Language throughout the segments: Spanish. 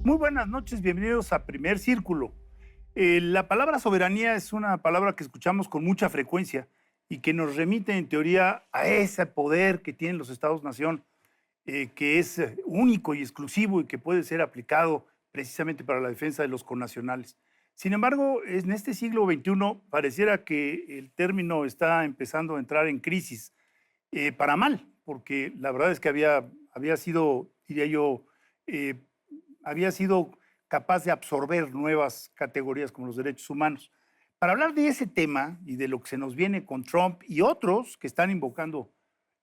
Muy buenas noches, bienvenidos a Primer Círculo. La palabra soberanía es una palabra que escuchamos con mucha frecuencia y que nos remite en teoría a ese poder que tienen los Estados-nación, que es único y exclusivo y que puede ser aplicado precisamente para la defensa de los connacionales. Sin embargo, en este siglo XXI pareciera que el término está empezando a entrar en crisis, para mal, porque la verdad es que había sido, diría yo, eh, había sido capaz de absorber nuevas categorías como los derechos humanos. Para hablar de ese tema y de lo que se nos viene con Trump y otros que están invocando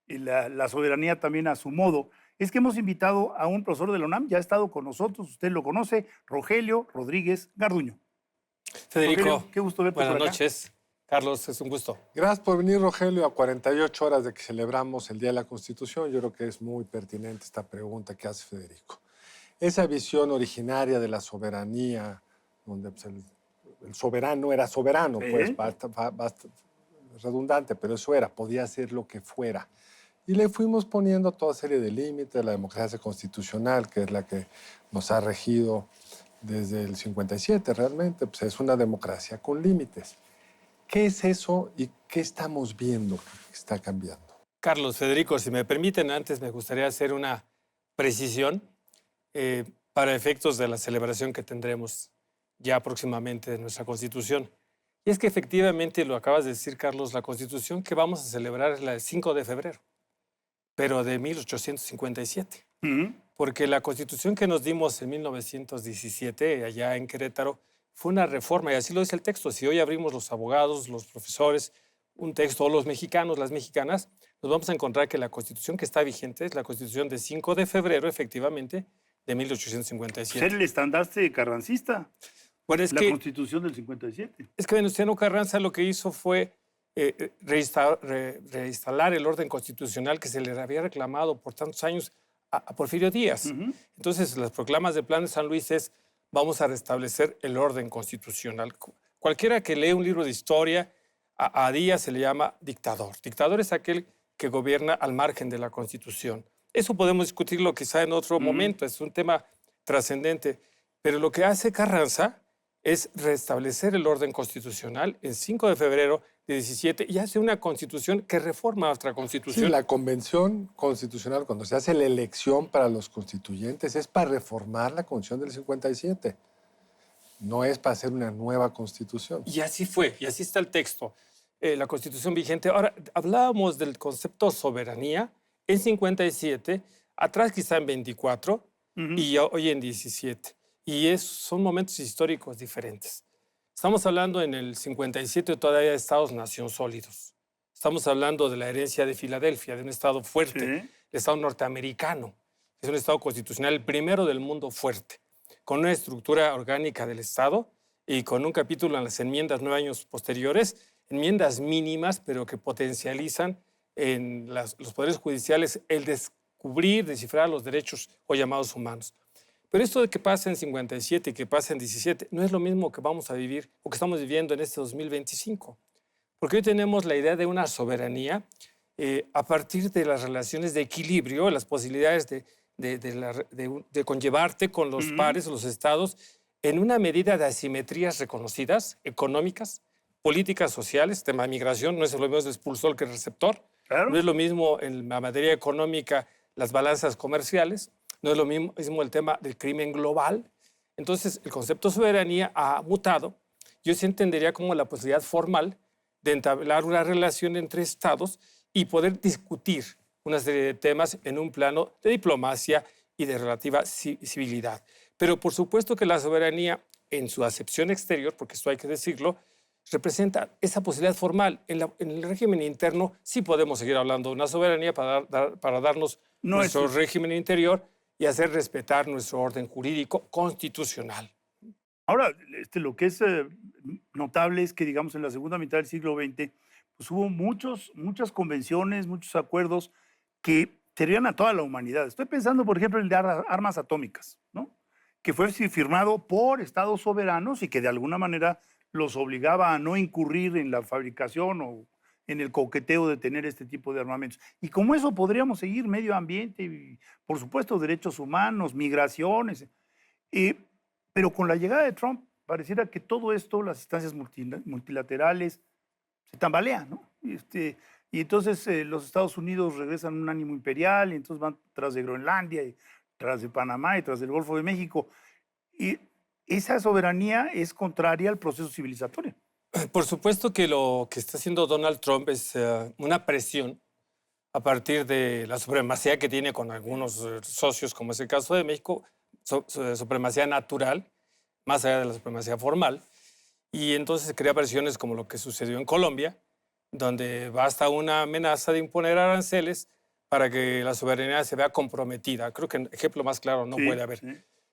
la soberanía también a su modo, es que hemos invitado a un profesor de la UNAM, ya ha estado con nosotros, usted lo conoce, Rogelio Rodríguez Garduño. Federico, Rogelio, qué gusto verte buenas por acá. noches. Carlos, es un gusto. Gracias por venir, Rogelio, a 48 horas de que celebramos el Día de la Constitución. Yo creo que es muy pertinente esta pregunta que hace Federico. Esa visión originaria de la soberanía, donde pues, el soberano era soberano, Sí. pues basta redundante, pero eso era, podía ser lo que fuera. Y le fuimos poniendo toda serie de límites, la democracia constitucional, que es la que nos ha regido desde el 57 realmente, pues es una democracia con límites. ¿Qué es eso y qué estamos viendo que está cambiando? Carlos, Federico, si me permiten, antes me gustaría hacer una precisión para efectos de la celebración que tendremos ya próximamente de nuestra Constitución. Y es que efectivamente, lo acabas de decir, Carlos, la Constitución que vamos a celebrar es la del 5 de febrero, pero de 1857. Porque la Constitución que nos dimos en 1917, allá en Querétaro, fue una reforma, y así lo dice el texto. Si hoy abrimos los abogados, los profesores, un texto, o los mexicanos, las mexicanas, nos vamos a encontrar que la Constitución que está vigente es la Constitución de 5 de febrero, efectivamente, de 1857. Ser el estandarte carrancista, Bueno, es la que, Constitución del 57. es que Venustiano Carranza lo que hizo fue reinstalar el orden constitucional que se le había reclamado por tantos años a Porfirio Díaz. Entonces, las proclamas del Plan de San Luis es: vamos a restablecer el orden constitucional. Cualquiera que lee un libro de historia, a Díaz se le llama dictador. Dictador es aquel que gobierna al margen de la Constitución. Eso podemos discutirlo quizá en otro momento, es un tema trascendente. Pero lo que hace Carranza es restablecer el orden constitucional el 5 de febrero de 17 y hace una constitución que reforma nuestra constitución. Sí, la convención constitucional, cuando se hace la elección para los constituyentes, es para reformar la constitución del 57. No es para hacer una nueva constitución. Y así fue, y así está el texto, la constitución vigente. Ahora, hablábamos del concepto soberanía en 57, atrás quizá en 24 y hoy en 17. Y son momentos históricos diferentes. Estamos hablando en el 57 todavía de estados-nación sólidos. Estamos hablando de la herencia de Filadelfia, de un estado fuerte, el estado norteamericano. Es un estado constitucional, el primero del mundo fuerte, con una estructura orgánica del estado y con un capítulo en las enmiendas 9 años posteriores, enmiendas mínimas, pero que potencializan en los poderes judiciales el descubrir, descifrar los derechos o llamados humanos. Pero esto de que pasa en 57 y que pasa en 17 no es lo mismo que vamos a vivir o que estamos viviendo en este 2025. Porque hoy tenemos la idea de una soberanía a partir de las relaciones de equilibrio, las posibilidades de conllevarte con los pares, los estados, en una medida de asimetrías reconocidas, económicas, políticas, sociales. Tema de migración no es lo mismo el expulsor que el receptor. Claro. No es lo mismo en la materia económica las balanzas comerciales. No es lo mismo el tema del crimen global. Entonces, el concepto de soberanía ha mutado. Yo sí entendería como la posibilidad formal de entablar una relación entre estados y poder discutir una serie de temas en un plano de diplomacia y de relativa civilidad. Pero por supuesto que la soberanía, en su acepción exterior, porque esto hay que decirlo, representa esa posibilidad formal. En el régimen interno sí podemos seguir hablando de una soberanía para darnos nuestro régimen interior y hacer respetar nuestro orden jurídico constitucional. Ahora, lo que es notable es que, digamos, en la segunda mitad del siglo XX, pues hubo muchas convenciones, muchos acuerdos que servían a toda la humanidad. Estoy pensando, por ejemplo, en el de armas atómicas, ¿no? Que fue firmado por estados soberanos y que de alguna manera los obligaba a no incurrir en la fabricación o en el coqueteo de tener este tipo de armamentos. Y como eso podríamos seguir medio ambiente y, por supuesto, derechos humanos, migraciones. Eh, pero con la llegada de Trump, pareciera que todo esto, las instancias multilaterales, se tambalean, ¿no? Y entonces los Estados Unidos regresan a un ánimo imperial y entonces van tras de Groenlandia y tras de Panamá y tras del Golfo de México. Y esa soberanía es contraria al proceso civilizatorio. Por supuesto que lo que está haciendo Donald Trump es una presión a partir de la supremacía que tiene con algunos socios, como es el caso de México, supremacía natural, más allá de la supremacía formal. Y entonces se crea presiones como lo que sucedió en Colombia, donde basta una amenaza de imponer aranceles para que la soberanía se vea comprometida. Creo que ejemplo más claro no puede haber. Sí.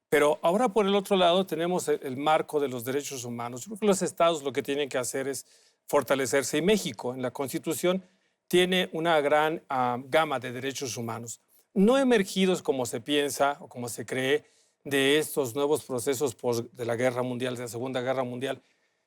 Pero ahora por el otro lado tenemos el marco de los derechos humanos. Yo creo que los estados lo que tienen que hacer es fortalecerse. Y México, en la Constitución, tiene una gran gama de derechos humanos, no emergidos como se piensa o como se cree de estos nuevos procesos de la Guerra Mundial, de la Segunda Guerra Mundial,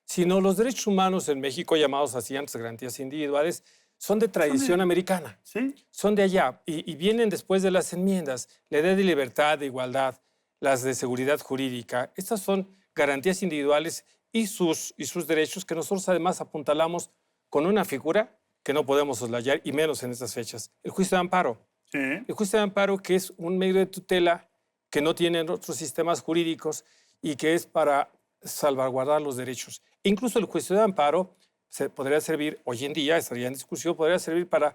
sino los derechos humanos en México, llamados así antes garantías individuales, son de tradición americana, Sí. son de allá y vienen después de las enmiendas, la idea de libertad, de igualdad, las de seguridad jurídica. Estas son garantías individuales y sus derechos que nosotros además apuntalamos con una figura que no podemos soslayar, y menos en estas fechas, el juicio de amparo. Sí. El juicio de amparo, que es un medio de tutela que no tienen otros sistemas jurídicos y que es para salvaguardar los derechos. Incluso el juicio de amparo podría servir, hoy en día, estaría en discusión, podría servir para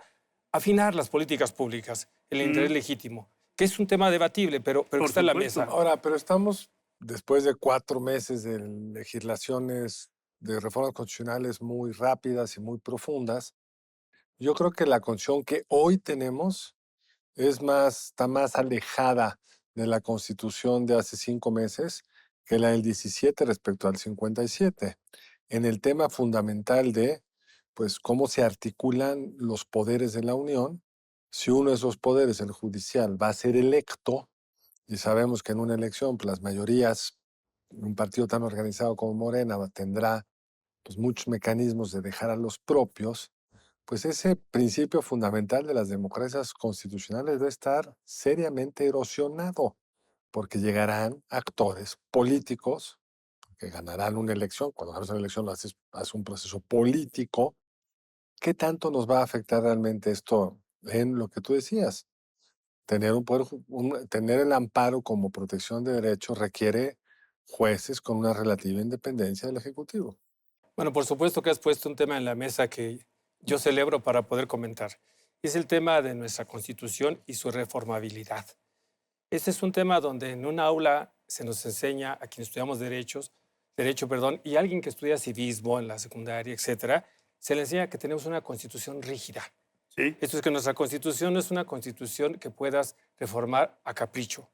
afinar las políticas públicas, el interés legítimo, que es un tema debatible, pero que está en la mesa. Ahora, pero estamos después de 4 meses de legislaciones, de reformas constitucionales muy rápidas y muy profundas. Yo creo que la constitución que hoy tenemos está más alejada de la constitución de hace 5 meses que la del 17 respecto al 57, en el tema fundamental de pues, cómo se articulan los poderes de la Unión. Si uno de esos poderes, el judicial, va a ser electo, y sabemos que en una elección pues, las mayorías, un partido tan organizado como Morena tendrá pues, muchos mecanismos de dejar a los propios, pues ese principio fundamental de las democracias constitucionales debe estar seriamente erosionado, porque llegarán actores políticos que ganarán una elección. Cuando ganas una elección lo hace un proceso político. ¿Qué tanto nos va a afectar realmente esto en lo que tú decías? Tener tener el amparo como protección de derechos requiere jueces con una relativa independencia del Ejecutivo. Bueno, por supuesto que has puesto un tema en la mesa que yo celebro para poder comentar. Es el tema de nuestra Constitución y su reformabilidad. Este es un tema donde en un aula se nos enseña a quienes estudiamos derecho, y a alguien que estudia civismo en la secundaria, etcétera, se le enseña que tenemos una Constitución rígida. Sí. Esto es que nuestra Constitución no es una Constitución que puedas reformar a capricho.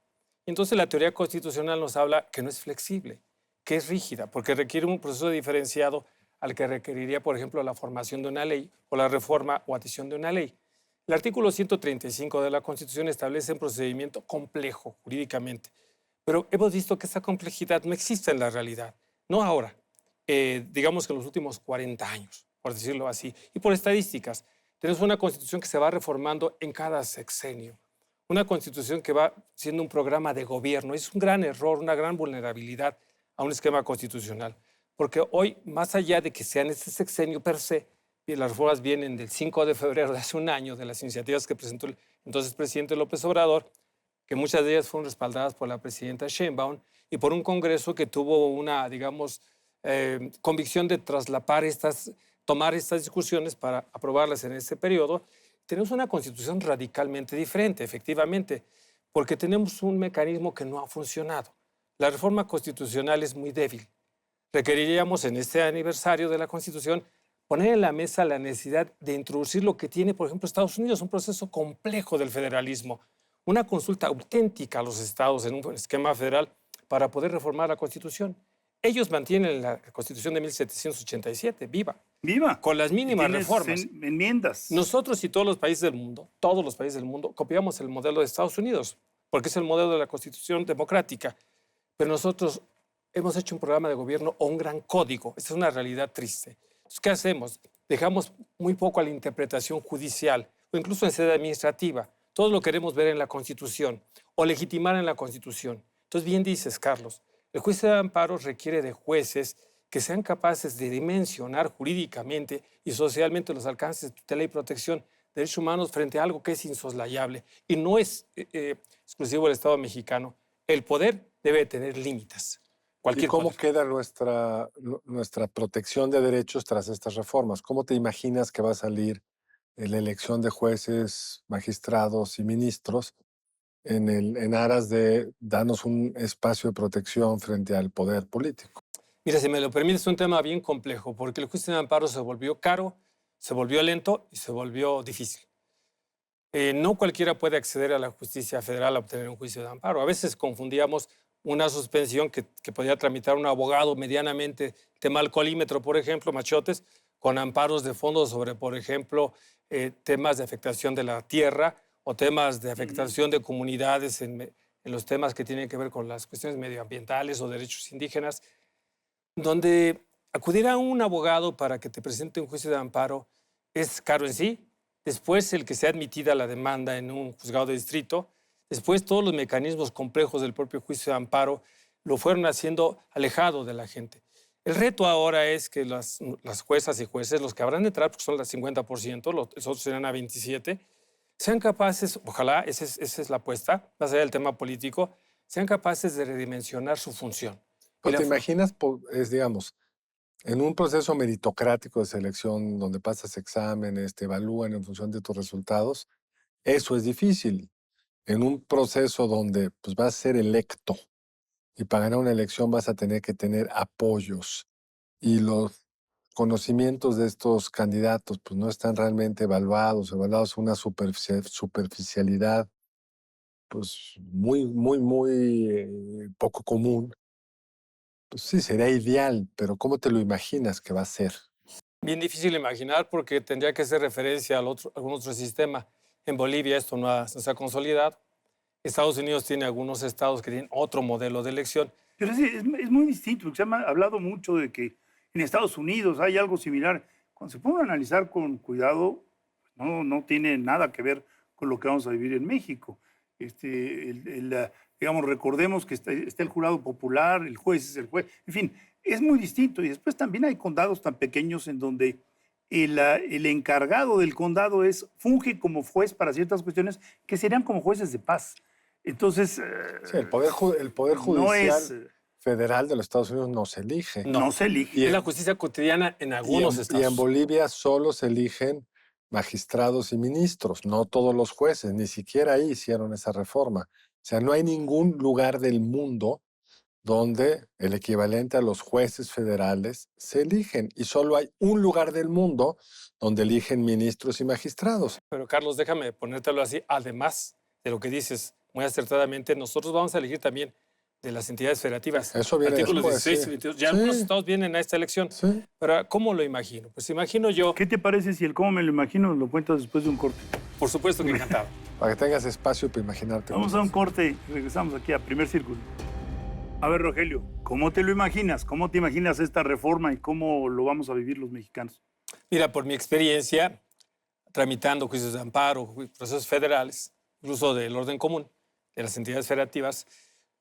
Entonces la teoría constitucional nos habla que no es flexible, que es rígida, porque requiere un proceso diferenciado al que requeriría, por ejemplo, la formación de una ley o la reforma o adición de una ley. El artículo 135 de la Constitución establece un procedimiento complejo jurídicamente, pero hemos visto que esa complejidad no existe en la realidad, no ahora, digamos que en los últimos 40 años, por decirlo así, y por estadísticas. Tenemos una Constitución que se va reformando en cada sexenio, una Constitución que va siendo un programa de gobierno. Es un gran error, una gran vulnerabilidad a un esquema constitucional, porque hoy, más allá de que sean este sexenio per se, y las reformas vienen del 5 de febrero de hace un año, de las iniciativas que presentó el entonces presidente López Obrador, que muchas de ellas fueron respaldadas por la presidenta Sheinbaum y por un Congreso que tuvo una, digamos, convicción de tomar estas discusiones para aprobarlas en ese periodo. Tenemos una Constitución radicalmente diferente, efectivamente, porque tenemos un mecanismo que no ha funcionado. La reforma constitucional es muy débil. Requeriríamos en este aniversario de la Constitución poner en la mesa la necesidad de introducir lo que tiene, por ejemplo, Estados Unidos, un proceso complejo del federalismo, una consulta auténtica a los estados en un esquema federal para poder reformar la Constitución. Ellos mantienen la Constitución de 1787, viva. Viva. Con las mínimas reformas. Enmiendas. Nosotros y todos los países del mundo, copiamos el modelo de Estados Unidos, porque es el modelo de la Constitución democrática. Pero nosotros hemos hecho un programa de gobierno o un gran código. Esta es una realidad triste. Entonces, ¿qué hacemos? Dejamos muy poco a la interpretación judicial o incluso en sede administrativa. Todo lo queremos ver en la Constitución o legitimar en la Constitución. Entonces, bien dices, Carlos, el juicio de amparo requiere de jueces que sean capaces de dimensionar jurídicamente y socialmente los alcances de tutela y protección de derechos humanos frente a algo que es insoslayable. Y no es exclusivo del Estado mexicano. El poder debe tener límites. ¿Y cómo queda nuestra protección de derechos tras estas reformas? ¿Cómo te imaginas que va a salir la elección de jueces, magistrados y ministros en aras de darnos un espacio de protección frente al poder político? Mira, si me lo permites, es un tema bien complejo, porque el juicio de amparo se volvió caro, se volvió lento y se volvió difícil. No cualquiera puede acceder a la justicia federal a obtener un juicio de amparo. A veces confundíamos una suspensión que podía tramitar un abogado medianamente, tema alcoholímetro, por ejemplo, machotes, con amparos de fondo sobre, por ejemplo, temas de afectación de la tierra o temas de afectación de comunidades en los temas que tienen que ver con las cuestiones medioambientales o derechos indígenas, donde acudir a un abogado para que te presente un juicio de amparo es caro en sí. Después, el que sea admitida la demanda en un juzgado de distrito. Después, todos los mecanismos complejos del propio juicio de amparo lo fueron haciendo alejado de la gente. El reto ahora es que las juezas y jueces, los que habrán de entrar, porque son las 50%, los otros serán a 27%, sean capaces, ojalá, esa es la apuesta, más allá del tema político, sean capaces de redimensionar su función. Pues te imaginas, digamos, en un proceso meritocrático de selección donde pasas exámenes, te evalúan en función de tus resultados, eso es difícil. En un proceso donde pues, vas a ser electo y para ganar una elección vas a tener que tener apoyos y los conocimientos de estos candidatos pues, no están realmente evaluados una superficialidad pues, muy poco común. Pues sí, sería ideal, pero ¿cómo te lo imaginas que va a ser? Bien difícil de imaginar porque tendría que hacer referencia a algún otro sistema. En Bolivia esto no se ha consolidado. Estados Unidos tiene algunos estados que tienen otro modelo de elección. Pero es muy distinto, porque se ha hablado mucho de que en Estados Unidos hay algo similar. Cuando se pone a analizar con cuidado, no tiene nada que ver con lo que vamos a vivir en México. Digamos, recordemos que está el jurado popular, el juez es el juez, en fin, es muy distinto. Y después también hay condados tan pequeños en donde el encargado del condado funge como juez para ciertas cuestiones que serían como jueces de paz. Entonces... Sí, el poder judicial federal de los Estados Unidos no se elige. No se elige. Es la justicia cotidiana en algunos estados. Y en Bolivia solo se eligen magistrados y ministros, no todos los jueces, ni siquiera ahí hicieron esa reforma. O sea, no hay ningún lugar del mundo donde el equivalente a los jueces federales se eligen. Y solo hay un lugar del mundo donde eligen ministros y magistrados. Pero Carlos, déjame ponértelo así, además de lo que dices muy acertadamente, nosotros vamos a elegir también de las entidades federativas. Eso viene Artículos después, 16 sí. y 22. Ya algunos estados vienen a esta elección. Sí. Pero ¿cómo lo imagino? Pues imagino yo... ¿Qué te parece si el cómo me lo imagino lo cuentas después de un corte? Por supuesto que encantado. Para que tengas espacio para imaginarte. Vamos a un corte y regresamos aquí a Primer Círculo. A ver, Rogelio, ¿cómo te lo imaginas? ¿Cómo te imaginas esta reforma y cómo lo vamos a vivir los mexicanos? Mira, por mi experiencia, tramitando juicios de amparo, procesos federales, incluso del orden común, de las entidades federativas,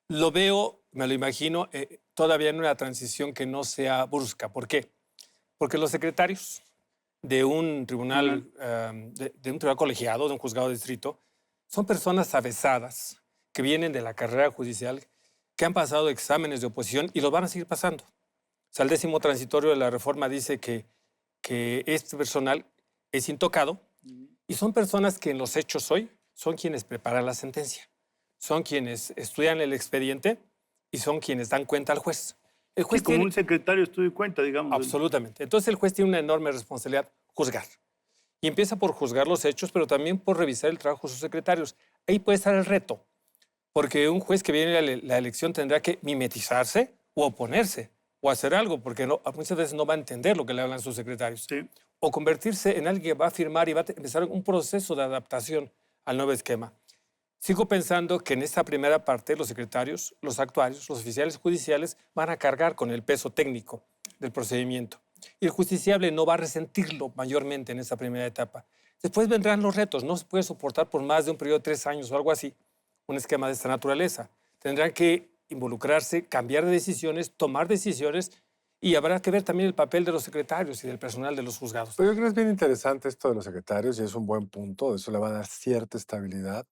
lo veo, me lo imagino, todavía en una transición que no sea brusca. ¿Por qué? Porque los secretarios de un tribunal, de un tribunal colegiado, de un juzgado de distrito, son personas avesadas que vienen de la carrera judicial, que han pasado exámenes de oposición y los van a seguir pasando. O sea, el 10º transitorio de la reforma dice que este personal es intocado y son personas que en los hechos hoy son quienes preparan la sentencia, son quienes estudian el expediente y son quienes dan cuenta al juez. El juez como un secretario estudia cuenta, digamos. Absolutamente. Entonces el juez tiene una enorme responsabilidad, juzgar. Y empieza por juzgar los hechos, pero también por revisar el trabajo de sus secretarios. Ahí puede estar el reto, porque un juez que viene a la elección tendrá que mimetizarse o oponerse o hacer algo, porque muchas veces no va a entender lo que le hablan sus secretarios. Sí. O convertirse en alguien que va a firmar y va a empezar un proceso de adaptación al nuevo esquema. Sigo pensando que en esta primera parte los secretarios, los actuarios, los oficiales judiciales van a cargar con el peso técnico del procedimiento. Y el justiciable no va a resentirlo mayormente en esta primera etapa. Después vendrán los retos. No se puede soportar por más de un periodo de 3 años o algo así un esquema de esta naturaleza. Tendrán que involucrarse, cambiar de decisiones, tomar decisiones, y habrá que ver también el papel de los secretarios y del personal de los juzgados. Pero yo creo que es bien interesante esto de los secretarios y es un buen punto, eso le va a dar cierta estabilidad,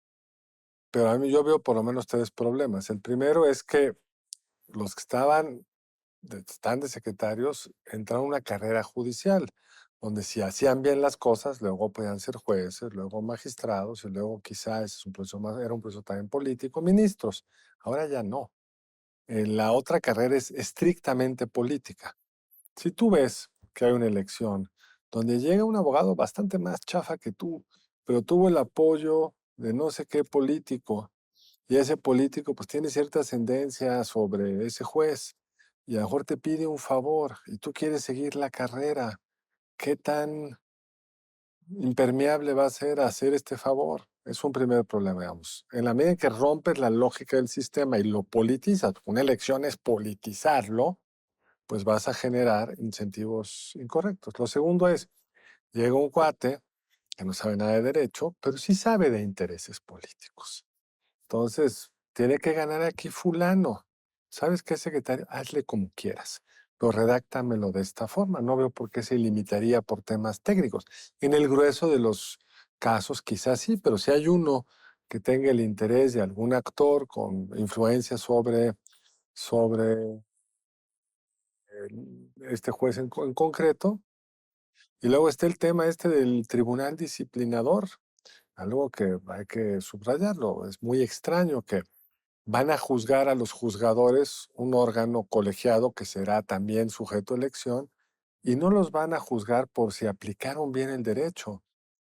pero a mí yo veo por lo menos tres problemas. El primero es que los que están de secretarios entraron a una carrera judicial, donde si hacían bien las cosas, luego podían ser jueces, luego magistrados, y luego quizás es un proceso más, era un proceso también político, ministros. Ahora ya no. La otra carrera es estrictamente política. Si tú ves que hay una elección donde llega un abogado bastante más chafa que tú, pero tuvo el apoyo de no sé qué político, y ese político pues tiene cierta ascendencia sobre ese juez, y a lo mejor te pide un favor, y tú quieres seguir la carrera, ¿qué tan impermeable va a ser a hacer este favor? Es un primer problema, digamos. En la medida en que rompes la lógica del sistema y lo politizas, una elección es politizarlo, pues vas a generar incentivos incorrectos. Lo segundo es, llega un cuate que no sabe nada de derecho, pero sí sabe de intereses políticos. Entonces, tiene que ganar aquí fulano. ¿Sabes qué, secretario? Hazle como quieras, pero redáctamelo de esta forma. No veo por qué se limitaría por temas técnicos. En el grueso de los casos quizás sí, pero si hay uno que tenga el interés de algún actor con influencia sobre este juez en concreto. Y luego está el tema este del tribunal disciplinador, algo que hay que subrayarlo. Es muy extraño que van a juzgar a los juzgadores, un órgano colegiado que será también sujeto a elección, y no los van a juzgar por si aplicaron bien el derecho,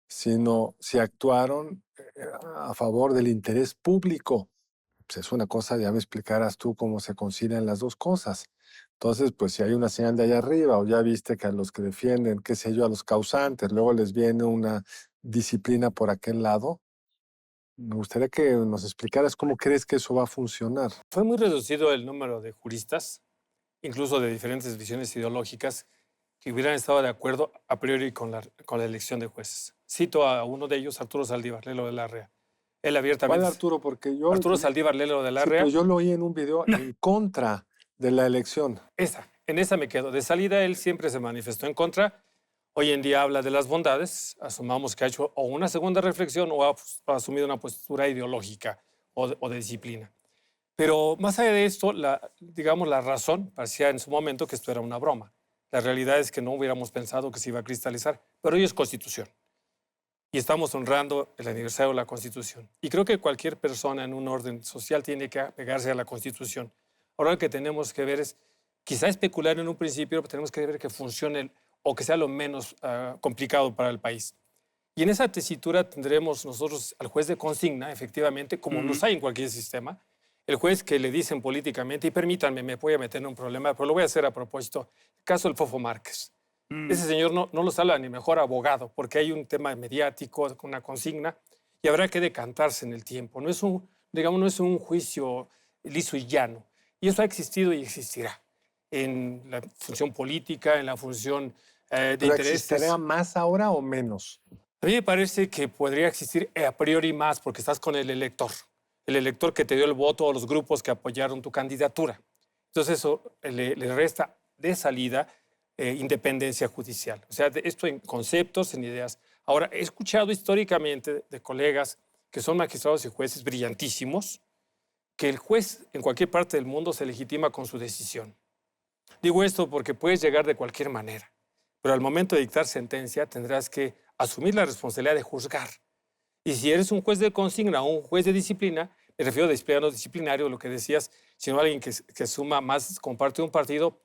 sino si actuaron a favor del interés público. Pues es una cosa, ya me explicarás tú cómo se concilian las dos cosas. Entonces, pues si hay una señal de allá arriba, o ya viste que a los que defienden, qué sé yo, a los causantes, luego les viene una disciplina por aquel lado, me gustaría que nos explicaras cómo crees que eso va a funcionar. Fue muy reducido el número de juristas, incluso de diferentes visiones ideológicas, que hubieran estado de acuerdo a priori con la elección de jueces. Cito a uno de ellos, Arturo Saldívar, Lelo de Larrea. Él ¿Cuál abiertamente... Arturo? Porque yo, Arturo Saldívar, Lelo de sí, Larrea. pero yo lo oí en un video en contra de la elección. En esa me quedo. De salida, él siempre se manifestó en contra. Hoy en día habla de las bondades. Asumamos que ha hecho o una segunda reflexión o ha asumido una postura ideológica o de disciplina. Pero más allá de esto, digamos, la razón parecía en su momento que esto era una broma. La realidad es que no hubiéramos pensado que se iba a cristalizar. Pero hoy es Constitución. Y estamos honrando el aniversario de la Constitución. Y creo que cualquier persona en un orden social tiene que apegarse a la Constitución. Ahora lo que tenemos que ver es, quizá especular en un principio, pero tenemos que ver que funcione o que sea lo menos complicado para el país. Y en esa tesitura tendremos nosotros al juez de consigna, efectivamente, como los hay en cualquier sistema, el juez que le dicen políticamente, y permítanme, me voy a meter en un problema, pero lo voy a hacer a propósito, el caso del Fofo Márquez. Ese señor no lo salva ni mejor abogado, porque hay un tema mediático, una consigna, y habrá que decantarse en el tiempo. No es digamos, no es un juicio liso y llano. Y eso ha existido y existirá en la función política, en la función de ¿Pero intereses. existiría más ahora o menos? A mí me parece que podría existir a priori más porque estás con el elector que te dio el voto o los grupos que apoyaron tu candidatura. Entonces eso le resta de salida independencia judicial. O sea, esto en conceptos, en ideas. Ahora, he escuchado históricamente de colegas que son magistrados y jueces brillantísimos que el juez en cualquier parte del mundo se legitima con su decisión. Digo esto porque puedes llegar de cualquier manera, pero al momento de dictar sentencia tendrás que asumir la responsabilidad de juzgar. Y si eres un juez de consigna o un juez de disciplina, me refiero a disciplinario disciplinario, lo que decías, sino alguien que suma más como parte de un partido,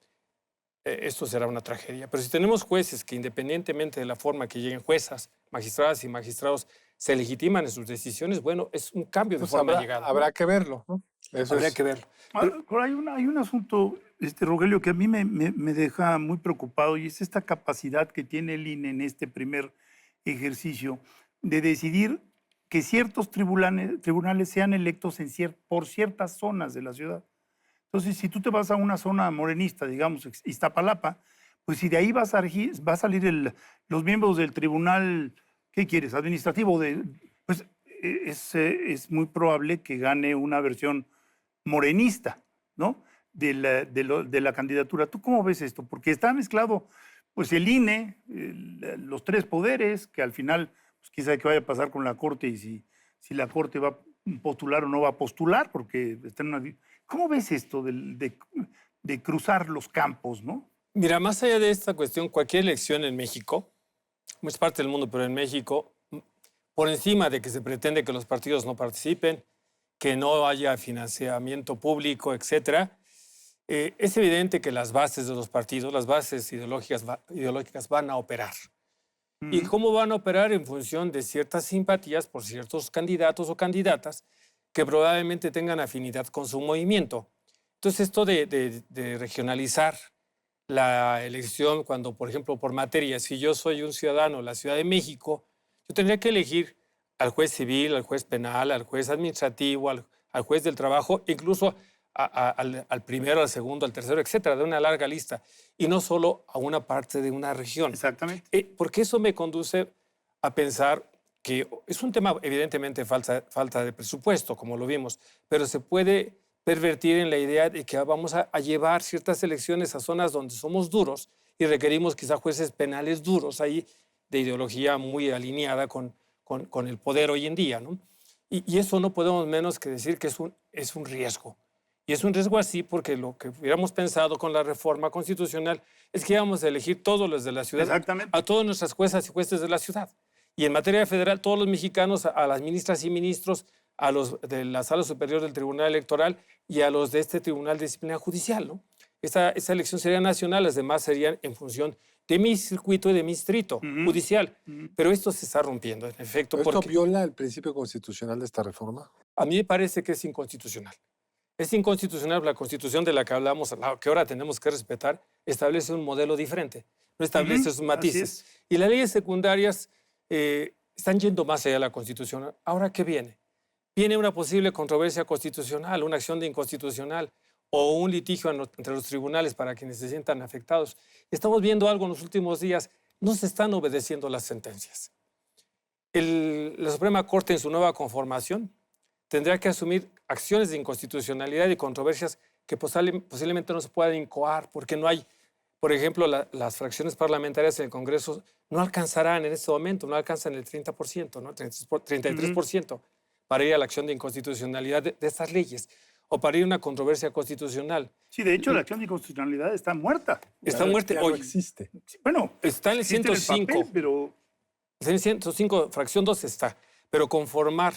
esto será una tragedia. Pero si tenemos jueces que independientemente de la forma que lleguen juezas, magistradas y magistrados, se legitiman en sus decisiones, bueno, es un cambio de Pues forma de llegada. habrá que verlo, ¿no? Habría que verlo. Pero hay un asunto, Rogelio, que a mí me deja muy preocupado y es esta capacidad que tiene el INE en este primer ejercicio de decidir que ciertos tribunales sean electos por ciertas zonas de la ciudad. Entonces, si tú te vas a una zona morenista, digamos, Iztapalapa, pues si de ahí va a salir los miembros del tribunal, ¿qué quieres? Administrativo, pues es muy probable que gane una versión morenista. ¿no? De la candidatura. ¿Tú cómo ves esto? Porque está mezclado, pues, el INE, los tres poderes, que al final, pues, quién sabe qué vaya a pasar con la Corte y si la Corte va a postular o no va a postular, porque está en una... ¿Cómo ves esto de cruzar los campos, no? Mira, más allá de esta cuestión, cualquier elección en México, muchas partes del mundo, pero en México, por encima de que se pretende que los partidos no participen, que no haya financiamiento público, etcétera, es evidente que las bases de los partidos, las bases ideológicas van a operar. ¿Y cómo van a operar? En función de ciertas simpatías por ciertos candidatos o candidatas que probablemente tengan afinidad con su movimiento. Entonces, esto de regionalizar la elección cuando, por ejemplo, por materia, si yo soy un ciudadano de la Ciudad de México, yo tendría que elegir al juez civil, al juez penal, al juez administrativo, al juez del trabajo, incluso al primero, al segundo, al tercero, etcétera, de una larga lista, y no solo a una parte de una región. Exactamente. Porque eso me conduce a pensar que es un tema, evidentemente, falta de presupuesto, como lo vimos, pero se puede pervertir en la idea de que vamos a llevar ciertas elecciones a zonas donde somos duros y requerimos quizá jueces penales duros ahí de ideología muy alineada con el poder hoy en día, ¿no? Y eso no podemos menos que decir que es un riesgo. Y es un riesgo así porque lo que hubiéramos pensado con la reforma constitucional es que íbamos a elegir todos los de la ciudad, a todas nuestras juezas y jueces de la ciudad. Y en materia federal, todos los mexicanos, a las ministras y ministros, a los de la Sala Superior del Tribunal Electoral y a los de este Tribunal de Disciplina Judicial, ¿no? Esa elección sería nacional, las demás serían en función de mi circuito y de mi distrito judicial. Pero esto se está rompiendo, en efecto. ¿Esto viola el principio constitucional de esta reforma? A mí me parece que es inconstitucional. Es inconstitucional. La Constitución de la que hablamos, que ahora tenemos que respetar, establece un modelo diferente, no establece sus matices. Y las leyes secundarias están yendo más allá de la Constitución. ¿Ahora qué viene? Viene una posible controversia constitucional, una acción de inconstitucional o un litigio entre los tribunales para quienes se sientan afectados. Estamos viendo algo en los últimos días. No se están obedeciendo las sentencias. La Suprema Corte, en su nueva conformación, tendrá que asumir acciones de inconstitucionalidad y controversias que posiblemente no se puedan incoar porque no hay, por ejemplo, las fracciones parlamentarias en el Congreso no alcanzarán en este momento, no alcanzan el 30%, ¿no? 33% para ir a la acción de inconstitucionalidad de estas leyes o para ir a una controversia constitucional. Sí, de hecho, la acción de inconstitucionalidad está muerta. Está muerta. No existe. Bueno, está en el 105. En el papel, pero... En el 105, fracción 2 está. Pero conformar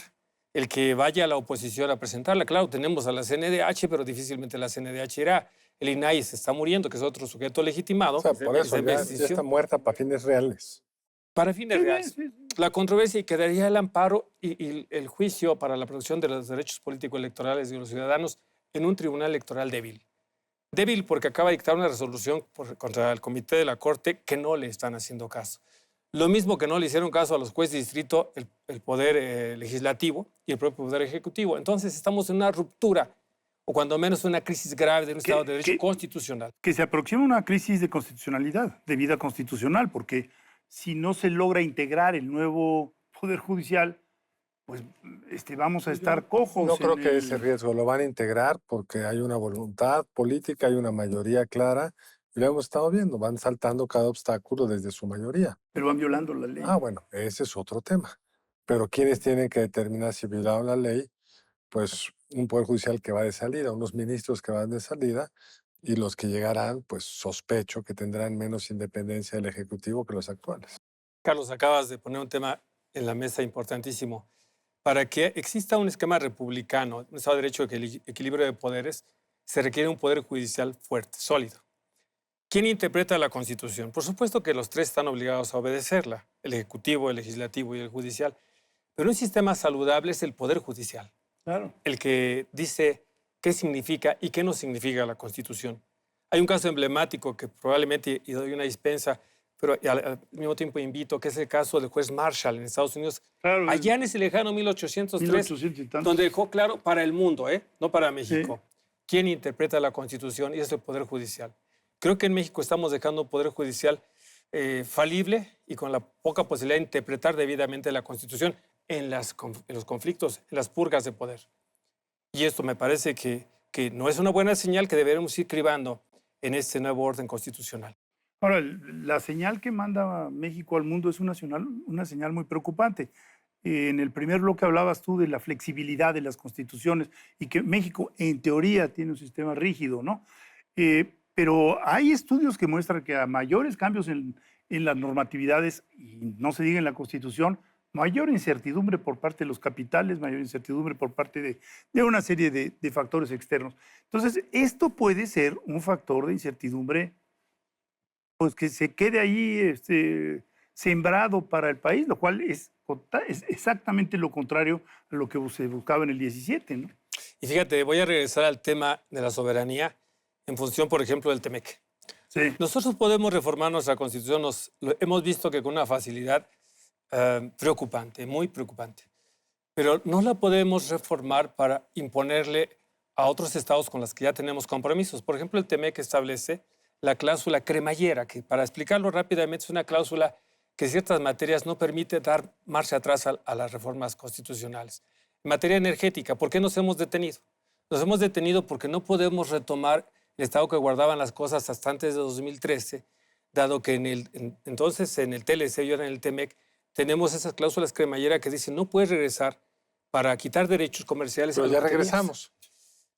el que vaya a la oposición a presentarla. Claro, tenemos a la CNDH, pero difícilmente la CNDH irá. El INAI se está muriendo, que es otro sujeto legitimado. O sea, por eso ya está muerta para fines reales. Para fines reales. La controversia quedaría el amparo y el juicio para la protección de los derechos político-electorales de los ciudadanos en un tribunal electoral débil. Débil porque acaba de dictar una resolución contra el comité de la Corte que no le están haciendo caso. Lo mismo que no le hicieron caso a los jueces de distrito, el poder legislativo y el propio poder ejecutivo. Entonces estamos en una ruptura, o cuando menos una crisis grave de un Estado de Derecho constitucional. Que se aproxima una crisis de constitucionalidad, de vida constitucional, porque si no se logra integrar el nuevo Poder Judicial, pues vamos a estar cojos. No creo que ese riesgo lo van a integrar porque hay una voluntad política, hay una mayoría clara. Y lo hemos estado viendo, van saltando cada obstáculo desde su mayoría. Pero van violando la ley. Ah, bueno, ese es otro tema. Pero ¿quiénes tienen que determinar si violaron la ley? Pues un Poder Judicial que va de salida, unos ministros que van de salida, y los que llegarán, pues sospecho que tendrán menos independencia del Ejecutivo que los actuales. Carlos, acabas de poner un tema en la mesa importantísimo. Para que exista un esquema republicano, un Estado de Derecho de equilibrio de poderes, se requiere un Poder Judicial fuerte, sólido. ¿Quién interpreta la Constitución? Por supuesto que los tres están obligados a obedecerla, el Ejecutivo, el Legislativo y el Judicial. Pero un sistema saludable es el Poder Judicial. Claro. El que dice qué significa y qué no significa la Constitución. Hay un caso emblemático que probablemente, y doy una dispensa, pero al mismo tiempo invito, que es el caso del juez Marshall en Estados Unidos. Claro, allá en ese lejano 1803, donde dejó claro para el mundo, no para México, quién interpreta la Constitución y es el Poder Judicial. Creo que en México estamos dejando un Poder Judicial falible y con la poca posibilidad de interpretar debidamente la Constitución en los conflictos, en las purgas de poder. Y esto me parece que que no es una buena señal que deberemos ir cribando en este nuevo orden constitucional. Ahora, la señal que manda México al mundo es una señal muy preocupante. En el primer bloque hablabas tú de la flexibilidad de las constituciones y que México, en teoría, tiene un sistema rígido, ¿no? Pero hay estudios que muestran que a mayores cambios en las normatividades, y no se diga en la Constitución, mayor incertidumbre por parte de los capitales, mayor incertidumbre por parte de una serie de factores externos. Entonces, esto puede ser un factor de incertidumbre pues que se quede ahí sembrado para el país, lo cual es exactamente lo contrario a lo que se buscaba en el 17, ¿no? Y fíjate, voy a regresar al tema de la soberanía en función, por ejemplo, del TEMEC. Sí. Nosotros podemos reformar nuestra Constitución, hemos visto que con una facilidad preocupante, muy preocupante, pero no la podemos reformar para imponerle a otros estados con los que ya tenemos compromisos. Por ejemplo, el TEMEC establece la cláusula cremallera, que para explicarlo rápidamente es una cláusula que en ciertas materias no permite dar marcha atrás a las reformas constitucionales. En materia energética, ¿por qué nos hemos detenido? Nos hemos detenido porque no podemos retomar el estado que guardaban las cosas hasta antes de 2013, dado que entonces en el TLC y ahora en el TEMEC tenemos esas cláusulas cremallera que dicen no puedes regresar para quitar derechos comerciales. Pero a lo ya que tenías. regresamos.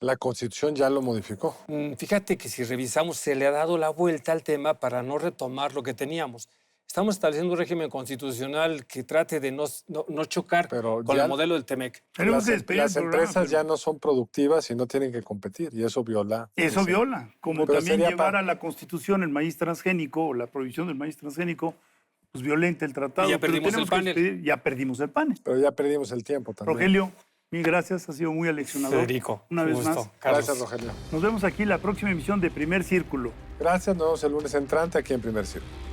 La Constitución ya lo modificó. Fíjate que si revisamos, se le ha dado la vuelta al tema para no retomar lo que teníamos. Estamos estableciendo un régimen constitucional que trate de no chocar con el modelo del TEMEC. Las empresas ya no son productivas y no tienen que competir, y eso viola. Eso viola. Como Pero también llevar a la Constitución el maíz transgénico o la prohibición del maíz transgénico, pues violenta el tratado. Y ya perdimos el panel. Ya perdimos el panel. Pero ya perdimos el tiempo también. Rogelio, mil gracias, ha sido muy aleccionador. Federico, una vez más. Gracias, Rogelio. Nos vemos aquí en la próxima emisión de Primer Círculo. Gracias, nos vemos el lunes entrante aquí en Primer Círculo.